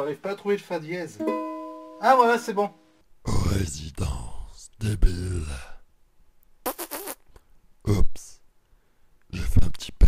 J'arrive pas à trouver le fa dièse. Ah voilà, c'est bon. Résidence débile. Oups. J'ai fait un petit P.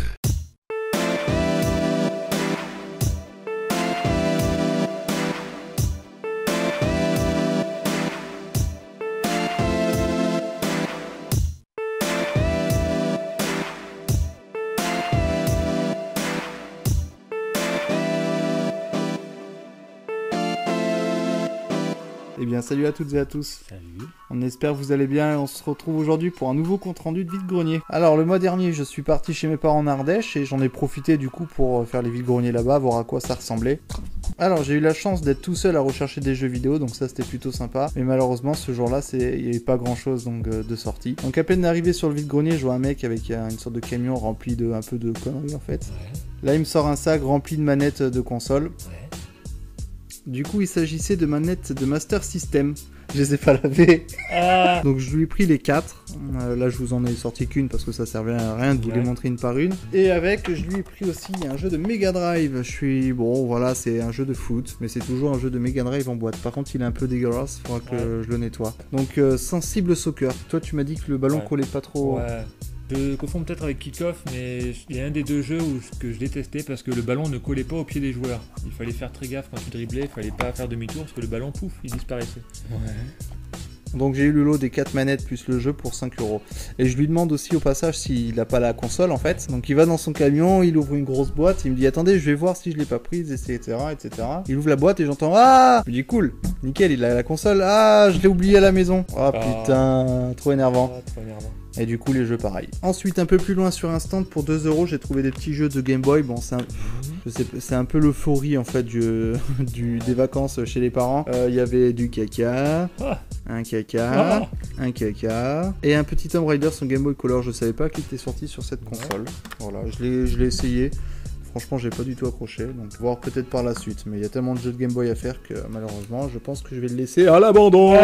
Eh bien salut à toutes et à tous. Salut. On espère que vous allez bien et on se retrouve aujourd'hui pour un nouveau compte rendu de vide-grenier. Alors le mois dernier je suis parti chez mes parents en Ardèche et j'en ai profité du coup pour faire les vide-greniers là-bas, voir à quoi ça ressemblait. Alors j'ai eu la chance d'être tout seul à rechercher des jeux vidéo, donc ça c'était plutôt sympa. Mais malheureusement ce jour-là il n'y avait pas grand-chose de sortie. Donc à peine d'arriver sur le vide-grenier, je vois un mec avec une sorte de camion rempli de un peu de conneries en fait. Ouais. Là il me sort un sac rempli de manettes de console. Ouais. Du coup, il s'agissait de manettes de Master System. Je les ai pas lavées. Ah. Donc je lui ai pris les 4. Là, je vous en ai sorti qu'une parce que ça servait à rien de vous les montrer une par une. Et avec, je lui ai pris aussi un jeu de Mega Drive. Je suis... Bon, voilà, c'est un jeu de foot. Mais c'est toujours un jeu de Mega Drive en boîte. Par contre, il est un peu dégueulasse. Il faudra que je le nettoie. Donc, sensible soccer. Toi, tu m'as dit que le ballon collait pas trop... Ouais. Je confonds peut-être avec Kick-Off, mais il y a un des deux jeux que je détestais parce que le ballon ne collait pas au pied des joueurs. Il fallait faire très gaffe quand tu driblais, il fallait pas faire demi-tour parce que le ballon, pouf, il disparaissait. Ouais. Donc j'ai eu le lot des 4 manettes plus le jeu pour 5€. Et je lui demande aussi au passage s'il a pas la console en fait. Donc il va dans son camion, il ouvre une grosse boîte, il me dit attendez je vais voir si je l'ai pas prise, etc. Il ouvre la boîte et j'entends ah. Je lui dis cool, nickel, il a la console, ah je l'ai oublié à la maison. Oh putain, trop énervant. Ah, trop énervant. Et du coup les jeux pareil. Ensuite un peu plus loin sur un stand pour 2€, j'ai trouvé des petits jeux de Game Boy. Bon c'est un peu l'euphorie en fait des vacances chez les parents. Il y avait du caca, un caca, un caca et un petit Tomb Raider sur Game Boy Color. Je savais pas qu'il était sorti sur cette console. Voilà, je l'ai essayé. Franchement, j'ai pas du tout accroché, donc voir peut-être par la suite. Mais il y a tellement de jeux de Game Boy à faire que malheureusement, je pense que je vais le laisser à l'abandon.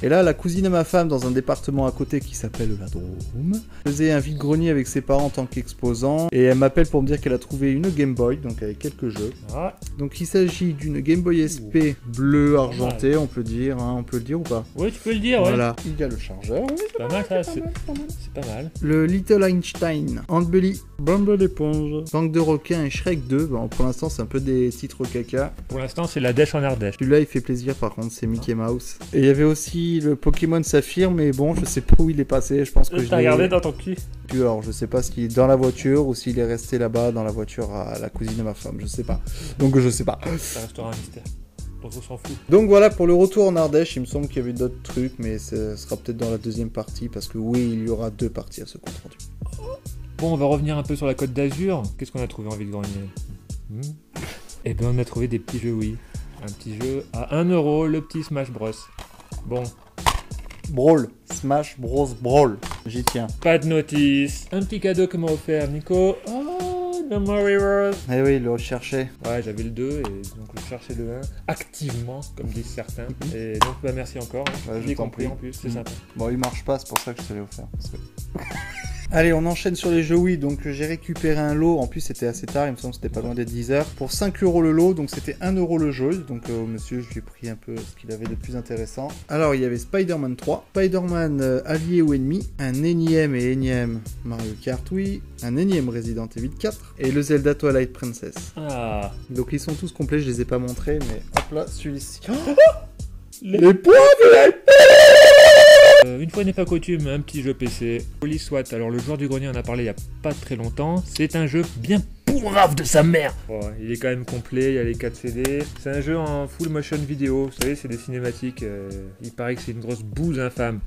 Et là, la cousine de ma femme, dans un département à côté qui s'appelle la Drôme, faisait un vide-grenier avec ses parents en tant qu'exposant. Et elle m'appelle pour me dire qu'elle a trouvé une Game Boy, donc avec quelques jeux. Donc il s'agit d'une Game Boy SP bleu argenté, on peut dire, hein, on peut le dire ou pas? Oui, tu peux le dire, ouais. Voilà, il y a le chargeur. Oui, C'est pas mal, ça, c'est pas mal. Le Little Einstein, Handbelly, Bumble éponge, Gang de requins et Shrek 2. Bon, pour l'instant, c'est un peu des titres caca. Pour l'instant, c'est la dèche en Ardèche. Celui-là, il fait plaisir par contre, c'est Mickey Mouse. Et il y avait aussi le Pokémon Saphir, mais bon, je sais pas où il est passé. Je pense que je T'as l'ai regardé dans ton cul? Alors, je sais pas s'il est dans la voiture ou s'il est resté là-bas dans la voiture à la cousine de ma femme. Je sais pas. Donc, je sais pas. Ça restera un mystère. Donc, on s'en fout. Donc voilà pour le retour en Ardèche. Il me semble qu'il y avait d'autres trucs, mais ce sera peut-être dans la deuxième partie parce que oui, il y aura 2 parties à ce compte rendu. Bon, on va revenir un peu sur la Côte d'Azur. Qu'est-ce qu'on a trouvé en vide-grenier? Eh ben, on a trouvé des petits jeux, oui. Un petit jeu à 1€, le petit Smash Bros. Bon. Brawl. Smash Bros. Brawl. J'y tiens. Pas de notice. Un petit cadeau que m'a offert Nico. Oh, No More Heroes. Eh oui, il le recherchait. Ouais, j'avais le 2 et donc je cherchais le 1 activement, comme disent certains. Et donc, bah, merci encore. Hein. Ouais, Je l'ai compris en plus, c'est sympa. Bon, il marche pas, c'est pour ça que je te l'ai offert. Parce que... Allez, on enchaîne sur les jeux Wii. Donc j'ai récupéré un lot, en plus c'était assez tard, il me semble que c'était pas loin d'être 10h, pour 5€ le lot, donc c'était 1€ le jeu. Donc au monsieur, je lui ai pris un peu ce qu'il avait de plus intéressant. Alors il y avait Spider-Man 3, Spider-Man allié ou ennemi, un énième Mario Kart Wii, un énième Resident Evil 4 et le Zelda Twilight Princess. Ah. Donc ils sont tous complets, je les ai pas montrés, mais hop là, celui-ci. Les points une fois n'est pas coutume, un petit jeu PC. Holy Swat, alors le joueur du grenier en a parlé il y a pas très longtemps. C'est un jeu bien pourrave de sa mère. Oh, il est quand même complet, il y a les 4 CD. C'est un jeu en full motion vidéo, vous savez, c'est des cinématiques. Il paraît que c'est une grosse bouse infâme.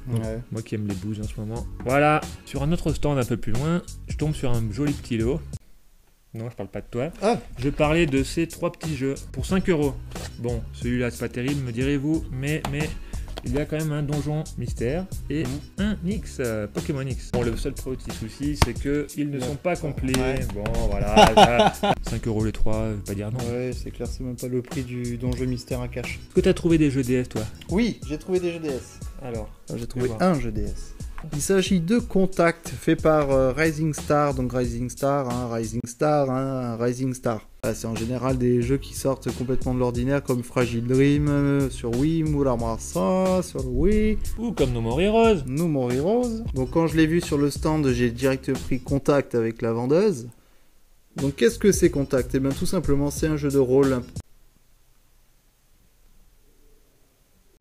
Ouais. Moi qui aime les bouses en ce moment. Voilà, sur un autre stand un peu plus loin, je tombe sur un joli petit lot. Non, je parle pas de toi. Je parlais de ces 3 petits jeux pour 5€. Bon, celui-là c'est pas terrible, me direz-vous, mais il y a quand même un donjon mystère et un X, Pokémon X. Bon, le seul petit souci, c'est que ils ne sont pas complets. Ouais. Bon, voilà. 5€ les 3, je vais pas dire non. Ouais, c'est clair, c'est même pas le prix du donjon mystère à cache. Est-ce que t'as trouvé des jeux DS, toi? Oui, j'ai trouvé des jeux DS. Alors, J'ai trouvé voir. un jeu DS. Il s'agit de Contact, fait par Rising Star, donc Rising Star, Rising Star. C'est en général des jeux qui sortent complètement de l'ordinaire, comme Fragile Dream sur Wii, Muramasa sur le Wii. Ou comme No More Heroes. No More Heroes. Donc quand je l'ai vu sur le stand, j'ai direct pris contact avec la vendeuse. Donc qu'est-ce que c'est Contact? Eh bien tout simplement, c'est un jeu de rôle.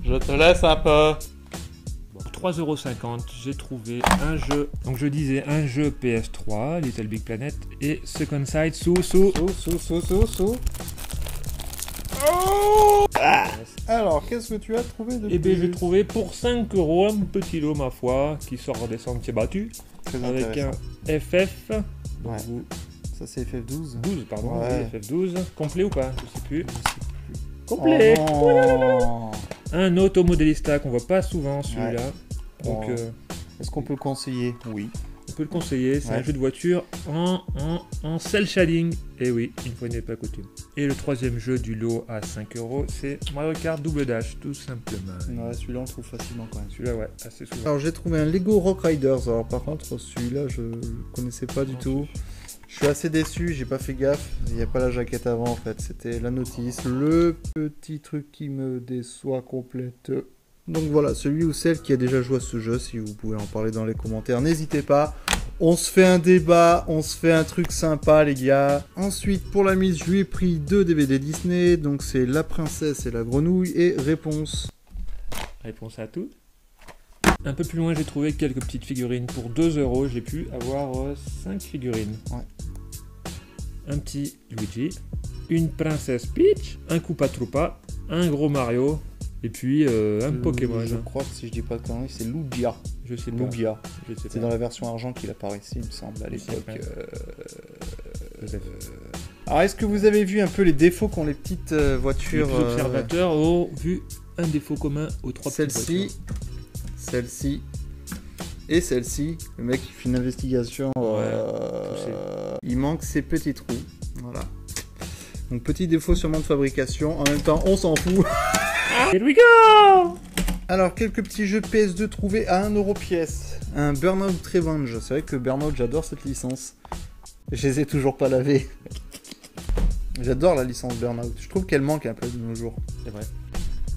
Je te laisse un peu. Pour 3,50€, j'ai trouvé un jeu. Donc je disais un jeu PS3, Little Big Planet, et Second Sight sous. Alors, qu'est-ce que tu as trouvé de Et bien plus? j'ai trouvé pour 5€ un petit lot, ma foi, qui sort des sentiers battus. Très Avec un intéressant. FF. Ouais. Vous- Ça c'est FF12. 12, pardon, Ouais. oui, FF12. Complet ou pas? Je sais plus. Complet. Oh non. Un automodélista qu'on voit pas souvent, celui-là. Donc Oh. Est-ce qu'on peut le conseiller? Oui. on peut le conseiller. C'est Ouais. un jeu de voiture en cel shading. Et oui, une fois n'est pas coutume. Et le troisième jeu du lot à 5€, c'est Mario Kart Double Dash, tout simplement. Ouais, celui-là on le trouve facilement quand même. Celui-là, ouais, assez souvent. Alors j'ai trouvé un Lego Rock Riders. Alors par contre celui-là je le connaissais pas du tout. Je suis assez déçu, j'ai pas fait gaffe. Il n'y a pas la jaquette avant en fait. C'était la notice. Le petit truc qui me déçoit complète. Donc voilà, celui ou celle qui a déjà joué à ce jeu, si vous pouvez en parler dans les commentaires, n'hésitez pas. On se fait un débat, on se fait un truc sympa les gars. Ensuite pour la mise, je lui ai pris 2 DVD Disney. Donc c'est La Princesse et la Grenouille et Réponse. Réponse à tout. Un peu plus loin, j'ai trouvé quelques petites figurines. Pour 2€, j'ai pu avoir 5 figurines. Ouais. Un petit Luigi, une princesse Peach, un Koopa Troopa, un gros Mario, et puis un Pokémon. Je crois que si je dis pas de conneries, c'est Lugia. Je sais pas. Lugia. Je sais C'est pas. dans la version argent qu'il apparaît ici, il me semble, à Je sais l'époque. pas. Peut-être. Alors, est-ce que vous avez vu un peu les défauts qu'ont les petites Les voitures plus observateurs ont vu un défaut commun aux trois petites Celle-ci, voitures. celle-ci et celle-ci. Le mec il fait une investigation. poussée. Il manque ces petits trous. Voilà. Donc petit défaut sûrement de fabrication. En même temps, on s'en fout. Here we go! Alors quelques petits jeux PS2 trouvés à 1€ pièce. Un Burnout Revenge. C'est vrai que Burnout, j'adore cette licence. Je les ai toujours pas lavés. J'adore la licence Burnout. Je trouve qu'elle manque un peu de nos jours. C'est vrai.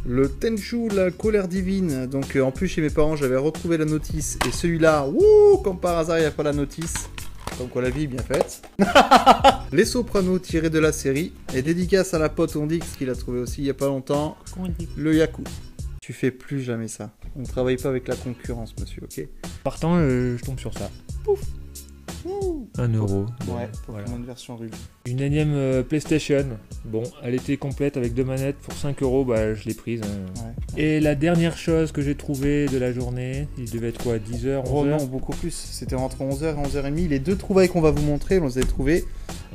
Le Tenchu, la colère divine. Donc en plus chez mes parents j'avais retrouvé la notice. Et celui-là, wouh, comme par hasard il n'y a pas la notice. Comme quoi la vie est bien faite. Les Sopranos tirés de la série. Et dédicace à la pote Ondix qu'il a trouvé aussi il n'y a pas longtemps. Le Yaku. Tu fais plus jamais ça. On ne travaille pas avec la concurrence monsieur, ok? Partant, je tombe sur ça. Pouf! 1€. Ouais, Voilà. Pokémon version rubis. Une énième PlayStation. Bon, elle était complète avec 2 manettes pour 5€, bah je l'ai prise. Ouais. Et la dernière chose que j'ai trouvée de la journée, il devait être quoi, 10h, 11h? Oh non, beaucoup plus. C'était entre 11h et 11h30. Les deux trouvailles qu'on va vous montrer, on les a trouvés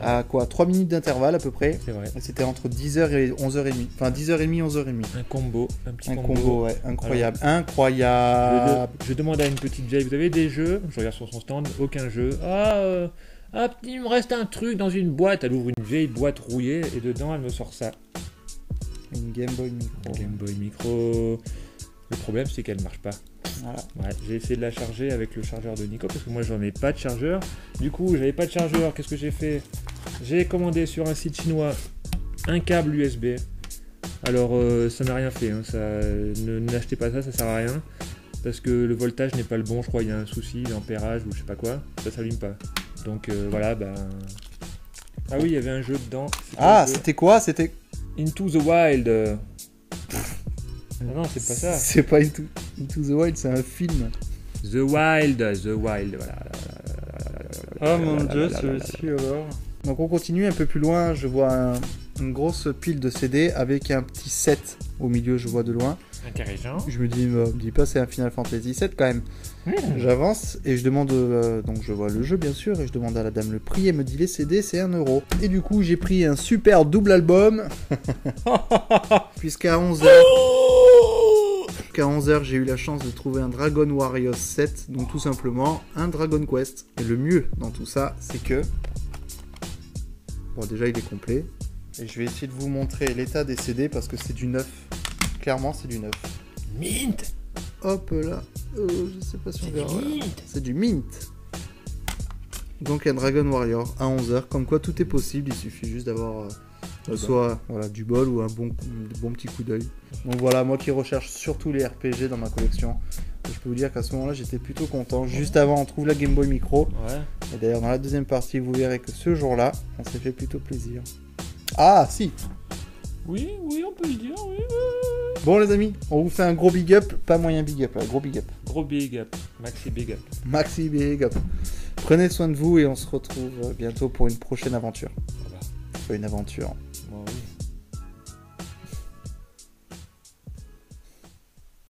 à quoi 3 minutes d'intervalle à peu près. C'est vrai. Et c'était entre 10h et 11h30. Enfin 10h30, 11h30. Un combo, un petit Un combo, ouais, incroyable. Incroyable. Je demande à une petite vieille, vous avez des jeux? Je regarde sur son stand, aucun jeu. Ah, il me reste un truc dans une boîte. Elle ouvre une vieille boîte rouillée et dedans elle me sort ça. Une Game Boy Micro. Game Boy Micro. Le problème c'est qu'elle marche pas. Voilà. Ouais, j'ai essayé de la charger avec le chargeur de Nico parce que moi j'en ai pas de chargeur. Du coup, j'avais pas de chargeur. Qu'est-ce que j'ai fait? J'ai commandé sur un site chinois un câble USB. Alors ça n'a rien fait. Hein. N'achetez pas ça, ça sert à rien. Parce que le voltage n'est pas le bon, je crois. Il y a un souci d'ampérage ou je sais pas quoi. Ça s'allume pas. Donc voilà, bah. Ah oui, il y avait un jeu dedans. Ah, un jeu c'était quoi? C'était. Into the Wild. Ah non, c'est pas ça. C'est pas Into the Wild, c'est un film. The Wild, voilà. Oh mon dieu, celui-ci alors. Donc on continue un peu plus loin, je vois une grosse pile de CD avec un petit 7 au milieu, je vois de loin. Intéressant. Je me dis pas c'est un Final Fantasy 7 quand même. J'avance et je demande, donc je vois le jeu bien sûr, et je demande à la dame le prix, elle me dit les CD c'est 1€. Et du coup j'ai pris un super double album, puisqu'à 11h... Qu'à 11h, j'ai eu la chance de trouver un Dragon Warriors 7, donc tout simplement un Dragon Quest. Et le mieux dans tout ça, c'est que... Bon, déjà, il est complet. Et je vais essayer de vous montrer l'état des CD parce que c'est du neuf. Clairement, c'est du neuf. Mint. Hop là. Je sais pas si on C'est verra. du mint. C'est du mint. Donc un Dragon Warrior à 11h. Comme quoi tout est possible, il suffit juste d'avoir soit voilà, du bol ou un bon petit coup d'œil. Donc voilà, moi qui recherche surtout les RPG dans ma collection, je peux vous dire qu'à ce moment-là j'étais plutôt content. Juste avant on trouve la Game Boy Micro. Ouais. Et d'ailleurs dans la deuxième partie vous verrez que ce jour-là on s'est fait plutôt plaisir. Ah si. Oui, on peut le dire, oui. Bon les amis, on vous fait un gros big up, pas moyen big up, là, gros big up. Gros big up. Maxi big up. Maxi big up. Prenez soin de vous et on se retrouve bientôt pour une prochaine aventure. Voilà. Une aventure